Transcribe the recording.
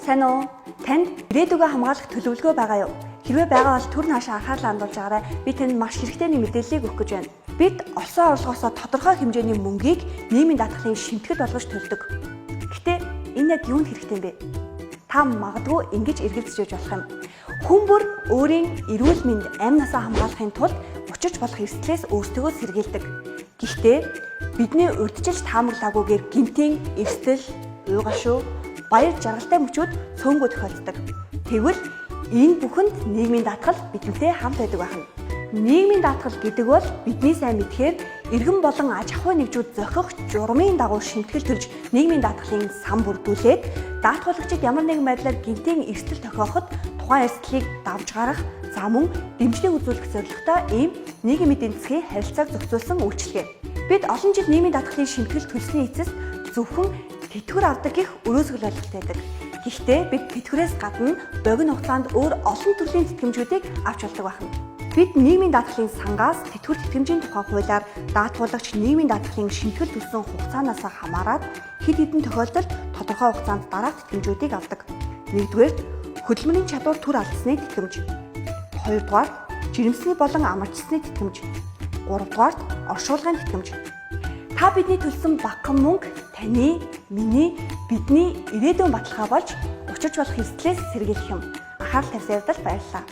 Сайн уу? Танд ирээдүгөө хамгаалах төлөвлөгөө байгаа юу? Хэрвээ байгаа бол түр наашаа анхаарлаа хандуулж байгаарай. Би танд маш хэрэгтэй нэг мэдээллийг өгөх гэж байна. Бид олсон орлогоосоо тодорхой хэмжээний мөнгийг нийгмийн даатгалын шимтгэл болгож төлдөг. Гэхдээ энэ яг юунд хэрэгтэй юм бэ? Та магадгүй ингэж эргэлзэж болох юм. Хүн бүр өөрийн эрүүл мэнд амь насаа хамгаалахын тулд учирч болох эрсдлээс өөрсдөө сэргийлдэг. Гэхдээ бидний урьдчилж таамаглаагүйгээр гинтийн эрсдэл, уйгашуу, баяр жаргалтай мөчүүд цөөнгөө тохиолддог. Тэгвэл энэ бүхэнд нийгмийн даатгал бидэнтэй хамт байдаг байна. Нийгмийн даатгал гэдэг бол бидний сайн мэдхээр иргэн болон аж ахуй нэгжүүд зохих журмын дагуу шимтгэл төрж нийгмийн даатгалын сан бүрдүүлээд даатгуулагчид ямар нэгэн байдлаар гинтийн эрсдэл тохиоход тухайн эрсдлийг давж гарах, за мөн дэмжлэг үзүүлэх зорилготой ийм нийгмийн эдийн засгийн харилцааг зохицуулсан үйлчилгээ. Бид олон жил нийгмийн даатгалын шимтгэл төлсөний эцэст зөвхөн тэтгэвэр авдаг гэх өрөөсгөл ойлголттой байдаг. Гэхдээ бид тэтгэврээс гадна богино хугацаанд өөр олон төрлийн тэтгэмжүүдийг авч болдог байна. Бид нийгмийн даатгалын сангаас тэтгэвэр тэтгэмжийн тухай хуулиар даатгуулагч нийгмийн даатгалын шимтгэл төлсөн хугацаанаас хамаарат хэд хэдэн тохиолдолд тодорхой хугацаанд дараах тэтгэмжүүдийг авдаг. Нэгдүгээр, хөдөлмөрийн чадвар түр алдсны тэтгэмж. Хоёрдугаар, жирэмсний болон амарчсны тэтгэмж. Гуравдугаар, оршуулгын тэтгэмж. Та бидний төлсөн багахан мөнгө таны, миний, бидний ирээдүйн баталгаа болж учирч болох эрсдлээс сэргийлэх юм. Анхаарал тавьсан явдал баярлалаа.